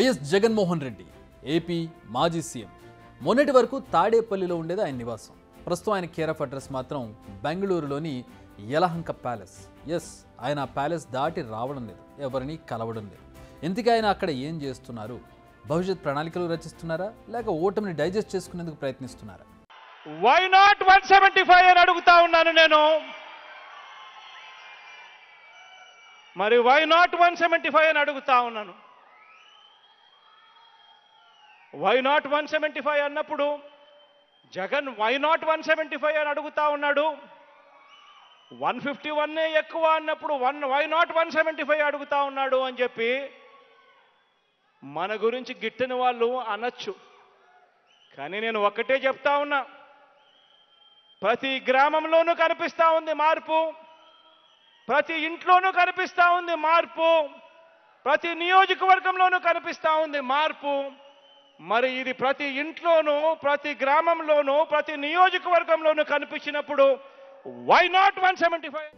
YS Jaganmohan Reddy AP మాజీ CM. మొన్నటి వరకు తాడేపల్లిలో ఉండేది ఆయన నివాసం. ప్రస్తుతం ఆయన కేర్ ఆఫ్ అడ్రస్ మాత్రం బెంగళూరులోని యలహంక ప్యాలెస్. ఎస్, ఆయన ఆ ప్యాలెస్ దాటి రావడం లేదు, ఎవరిని కలవడం లేదు. ఇంతకీ ఆయన అక్కడ ఏం చేస్తున్నారు? భవిష్యత్ ప్రణాళికలు రచిస్తున్నారా, లేక ఓటమిని డైజెస్ట్ చేసుకునేందుకు ప్రయత్నిస్తున్నారా? వై నాట్ 175 అని అడుగుతా ఉన్నాను నేను. మరి వై నాట్ 175 అని అడుగుతా ఉన్నాను. వై నాట్ 175 అన్నప్పుడు జగన్ వై నాట్ 175 అని అడుగుతా ఉన్నాడు. 151 ఎక్కువ అన్నప్పుడు వై నాట్ 175 అడుగుతా ఉన్నాడు అని చెప్పి మన గురించి గిట్టని వాళ్ళు అనొచ్చు. కానీ నేను ఒక్కటే చెప్తా ఉన్నా, ప్రతి గ్రామంలోనూ కనిపిస్తా ఉంది మార్పు, ప్రతి ఇంట్లోనూ కనిపిస్తా ఉంది మార్పు, ప్రతి నియోజకవర్గంలోనూ కనిపిస్తా ఉంది మార్పు. మరి ఇది ప్రతి ఇంట్లోనూ, ప్రతి గ్రామంలోనూ, ప్రతి నియోజకవర్గంలోనూ కనిపించినప్పుడు వై నాట్ 175?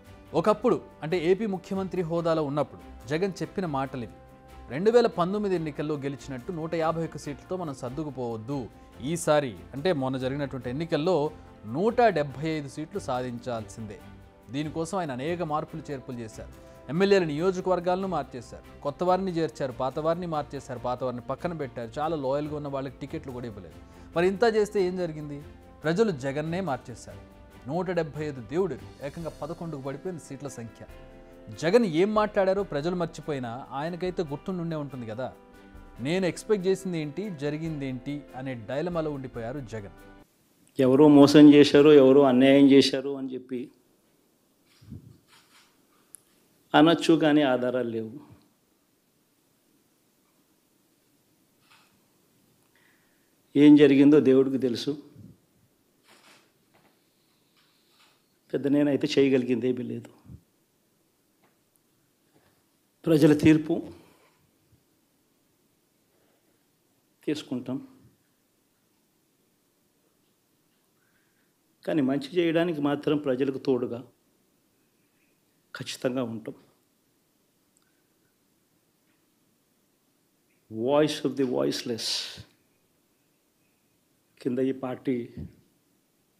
ఒకప్పుడు అంటే ఏపీ ముఖ్యమంత్రి హోదాలో ఉన్నప్పుడు జగన్ చెప్పిన మాటలు ఇవి. 2019 ఎన్నికల్లో గెలిచినట్టు 151 సీట్లతో మనం సర్దుకుపోవద్దు. ఈసారి అంటే మొన్న జరిగినటువంటి ఎన్నికల్లో 175 సీట్లు సాధించాల్సిందే. దీనికోసం ఆయన అనేక మార్పులు చేర్పులు చేశారు. ఎమ్మెల్యేల నియోజకవర్గాలను మార్చేశారు, కొత్త వారిని చేర్చారు, పాత వారిని మార్చేశారు, పాత వారిని పక్కన పెట్టారు. చాలా లోయల్గా ఉన్న వాళ్ళకి టికెట్లు కూడా ఇవ్వలేదు. మరి ఇంత చేస్తే ఏం జరిగింది? ప్రజలు జగన్నే మార్చేశారు. 175 దేవుడు ఏకంగా 11కు పడిపోయిన సీట్ల సంఖ్య. జగన్ ఏం మాట్లాడారో ప్రజలు మర్చిపోయినా ఆయనకైతే గుర్తుండే ఉంటుంది కదా. నేను ఎక్స్పెక్ట్ చేసింది ఏంటి, జరిగింది ఏంటి అనే డైలమాలో ఉండిపోయారు జగన్. ఎవరో మోసం చేశారు, ఎవరో అన్యాయం చేశారు అని చెప్పి అనొచ్చు, కానీ ఆధారాలు లేవు. ఏం జరిగిందో దేవుడికి తెలుసు. పెద్ద నేనైతే చేయగలిగింది ఏమీ లేదు. ప్రజల తీర్పు తీసుకుంటాం, కానీ మంచి చేయడానికి మాత్రం ప్రజలకు తోడుగా ఖచ్చితంగా ఉంటాం. వాయిస్ ఆఫ్ ది వాయిస్లెస్ కింద ఈ పార్టీ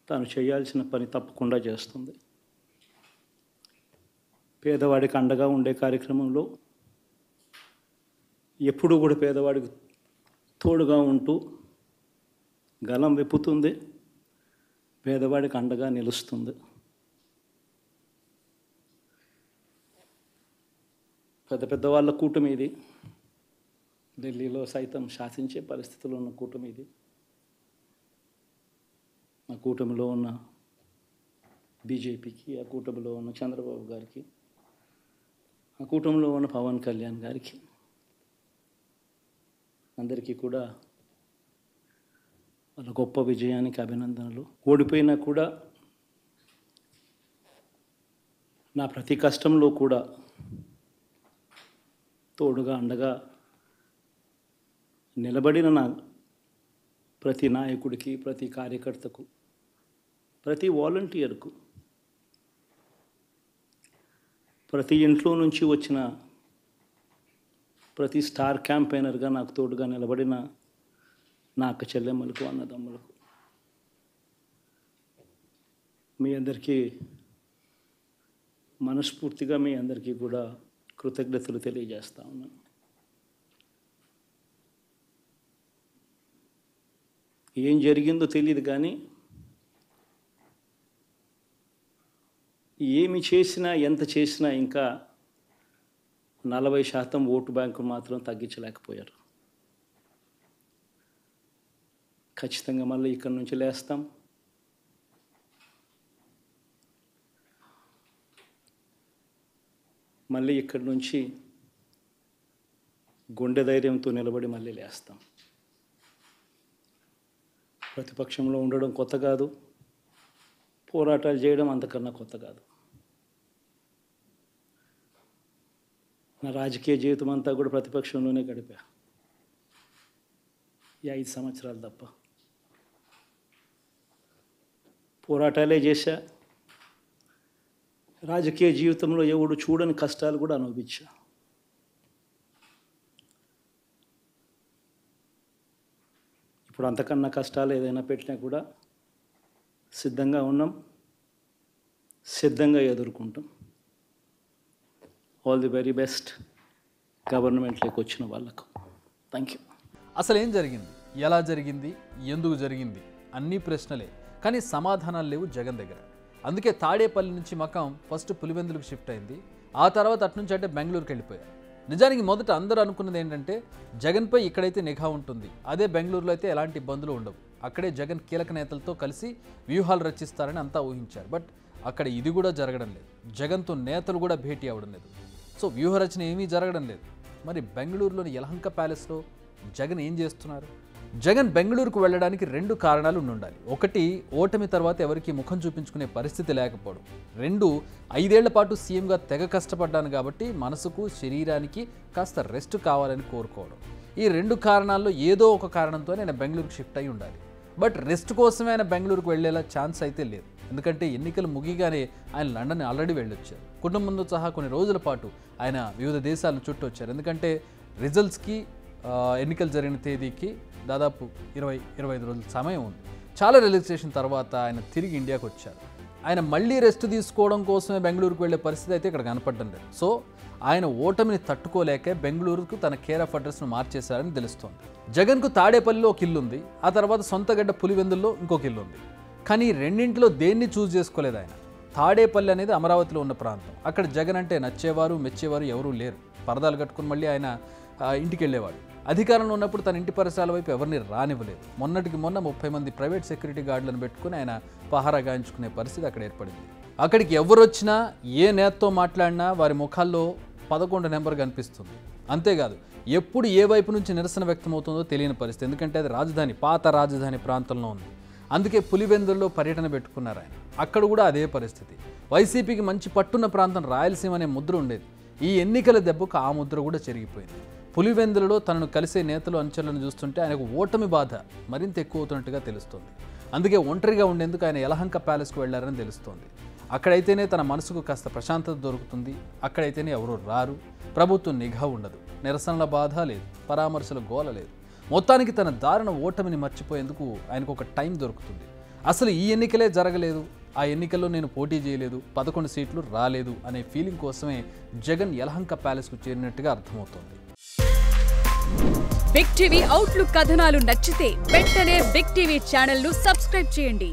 తాను చేయాల్సిన పని తప్పకుండా చేస్తుంది. పేదవాడికి అండగా ఉండే కార్యక్రమంలో ఎప్పుడూ కూడా పేదవాడికి తోడుగా ఉంటూ గలం విప్పుతుంది, పేదవాడికి అండగా నిలుస్తుంది. పెద్ద పెద్ద వాళ్ళ కూటమి ఇది, ఢిల్లీలో సైతం శాసించే పరిస్థితుల్లో ఉన్న కూటమి ఇది. ఆ కూటమిలో ఉన్న బీజేపీకి, ఆ కూటమిలో ఉన్న చంద్రబాబు గారికి, ఆ కూటమిలో ఉన్న పవన్ కళ్యాణ్ గారికి, అందరికీ కూడా వాళ్ళ గొప్ప విజయానికి అభినందనలు. ఓడిపోయినా కూడా నా ప్రతి కష్టంలో కూడా తోడుగా అండగా నిలబడిన నా ప్రతి నాయకుడికి, ప్రతి కార్యకర్తకు, ప్రతి వాలంటీర్కు, ప్రతి ఇంట్లో నుంచి వచ్చిన ప్రతి స్టార్ క్యాంపెయినర్గా నాకు తోడుగా నిలబడిన నా అక్క చెల్లెమ్మలకు, అన్నదమ్ములకు, మీ అందరికీ మనస్ఫూర్తిగా మీ అందరికీ కూడా కృతజ్ఞతలు తెలియజేస్తా ఉన్నాను. ఏం జరిగిందో తెలియదు, కానీ ఏమి చేసినా, ఎంత చేసినా ఇంకా 40% ఓటు బ్యాంకు మాత్రం తగ్గించలేకపోయారు. ఖచ్చితంగా మళ్ళీ ఇక్కడి నుంచి లేస్తాం. మళ్ళీ ఇక్కడి నుంచి గుండె ధైర్యంతో నిలబడి మళ్ళీ లేస్తాం. ప్రతిపక్షంలో ఉండడం కొత్త కాదు, పోరాటాలు చేయడం అంతకన్నా కొత్త కాదు. నా రాజకీయ జీవితం అంతా కూడా ప్రతిపక్షంలోనే గడిపా, ఈ 5 సంవత్సరాలు తప్ప. పోరాటాలే చేశా. రాజకీయ జీవితంలో ఎవడు చూడని కష్టాలు కూడా అనుభవించా. ఇప్పుడు అంతకన్నా కష్టాలు ఏదైనా పెట్టినా కూడా సిద్ధంగా ఉన్నాం, సిద్ధంగా ఎదుర్కొంటాం. ఆల్ ది వెరీ బెస్ట్ గవర్నమెంట్లోకి వచ్చిన వాళ్ళకు. Thank you. అసలు ఏం జరిగింది, ఎలా జరిగింది, ఎందుకు జరిగింది అన్ని ప్రశ్నలే, కానీ సమాధానాలు లేవు జగన్ దగ్గర. అందుకే తాడేపల్లి నుంచి మకాం ఫస్ట్ పులివెందులకు షిఫ్ట్ అయింది. ఆ తర్వాత అట్నుంచి అంటే బెంగళూరుకి వెళ్ళిపోయారు. నిజానికి మొదట అందరూ అనుకున్నది ఏంటంటే జగన్పై ఇక్కడైతే నిఘా ఉంటుంది, అదే బెంగళూరులో అయితే ఎలాంటి ఇబ్బందులు ఉండవు, అక్కడే జగన్ కీలక నేతలతో కలిసి వ్యూహాలు రచిస్తారని అంతా ఊహించారు. బట్ అక్కడ ఇది కూడా జరగడం లేదు. జగన్తో నేతలు కూడా భేటీ అవ్వడం లేదు. సో వ్యూహరచన ఏమీ జరగడం లేదు. మరి బెంగళూరులోని యలహంక ప్యాలెస్లో జగన్ ఏం చేస్తున్నారు? జగన్ బెంగళూరుకు వెళ్ళడానికి 2 కారణాలు ఉండాలి. ఒకటి, ఓటమి తర్వాత ఎవరికి ముఖం చూపించుకునే పరిస్థితి లేకపోవడం. 2, 5 ఏళ్ల పాటు సీఎంగా తెగ కష్టపడ్డాను కాబట్టి మనసుకు శరీరానికి కాస్త రెస్ట్ కావాలని కోరుకోవడం. ఈ 2 కారణాల్లో ఏదో ఒక కారణంతో నేను బెంగళూరుకు షిఫ్ట్ అయి ఉండాలి. బట్ రెస్ట్ కోసమే ఆయన బెంగళూరుకు వెళ్ళేలా ఛాన్స్ అయితే లేదు. ఎందుకంటే ఎన్నికలు ముగిగానే ఆయన లండన్ ఆల్రెడీ వెళ్ళొచ్చారు. కుటుంబంతో సహా కొన్ని రోజుల పాటు ఆయన వివిధ దేశాలను చుట్టూ వచ్చారు. ఎందుకంటే రిజల్ట్స్కి ఎన్నికలు జరిగిన తేదీకి దాదాపు 20-25 రోజుల సమయం ఉంది. చాలా రిలాక్సేషన్ తర్వాత ఆయన తిరిగి ఇండియాకు వచ్చారు. ఆయన మళ్ళీ రెస్ట్ తీసుకోవడం కోసమే బెంగళూరుకు వెళ్ళే పరిస్థితి అయితే ఇక్కడ కనపడడం లేదు. సో ఆయన ఓటమిని తట్టుకోలేకే బెంగళూరుకు తన కేర్ ఆఫ్ అడ్రస్ను మార్చేశారని తెలుస్తోంది. జగన్కు తాడేపల్లిలో ఒక ఇల్లు ఉంది, ఆ తర్వాత సొంతగడ్డ పులివెందుల్లో ఇంకొక ఇల్లు ఉంది. కానీ రెండింటిలో దేన్ని చూస్ చేసుకోలేదు ఆయన. తాడేపల్లి అనేది అమరావతిలో ఉన్న ప్రాంతం. అక్కడ జగన్ అంటే నచ్చేవారు మెచ్చేవారు ఎవరూ లేరు. పరదాలు కట్టుకుని మళ్ళీ ఆయన ఇంటికి వెళ్ళేవాడు. అధికారంలో ఉన్నప్పుడు తన ఇంటి పరిసరాల వైపు ఎవరిని రానివ్వలేదు. మొన్నటికి మొన్న 30 మంది ప్రైవేట్ సెక్యూరిటీ గార్డులను పెట్టుకుని ఆయన పహారా గాయించుకునే పరిస్థితి అక్కడ ఏర్పడింది. అక్కడికి ఎవరు వచ్చినా ఏ నేతతో మాట్లాడినా వారి ముఖాల్లో 11 నెంబర్ కనిపిస్తుంది. అంతేకాదు ఎప్పుడు ఏ వైపు నుంచి నిరసన వ్యక్తమవుతుందో తెలియని పరిస్థితి. ఎందుకంటే అది రాజధాని, పాత రాజధాని ప్రాంతంలో ఉంది. అందుకే పులివెందుల్లో పర్యటన పెట్టుకున్నారు ఆయన. అక్కడ కూడా అదే పరిస్థితి. వైసీపీకి మంచి పట్టున్న ప్రాంతం రాయలసీమ అనే ముద్ర ఉండేది. ఈ ఎన్నికల దెబ్బకు ఆ ముద్ర కూడా చెరిగిపోయింది. పులివెందులలో తనను కలిసే నేతలు అనుచరులను చూస్తుంటే ఆయనకు ఓటమి బాధ మరింత ఎక్కువ అవుతున్నట్టుగా తెలుస్తోంది. అందుకే ఒంటరిగా ఉండేందుకు ఆయన యలహంక ప్యాలెస్కు వెళ్లారని తెలుస్తోంది. అక్కడైతేనే తన మనసుకు కాస్త ప్రశాంతత దొరుకుతుంది, అక్కడైతేనే ఎవరూ రారు, ప్రభుత్వం నిఘా ఉండదు, నిరసనల బాధ లేదు, పరామర్శల గోల లేదు. మొత్తానికి తన దారుణ ఓటమిని మర్చిపోయేందుకు ఆయనకు ఒక టైం దొరుకుతుంది. అసలు ఈ ఎన్నికలే జరగలేదు, ఆ ఎన్నికల్లో నేను పోటీ చేయలేదు, 11 సీట్లు రాలేదు అనే ఫీలింగ్ కోసమే జగన్ యలహంక ప్యాలెస్కు చేరినట్టుగా అర్థమవుతోంది. బిగ్ టీవీ అవుట్లుక్ కథనాలు నచ్చితే వెంటనే బిగ్ టీవీ ఛానల్ ను సబ్స్క్రైబ్ చేయండి.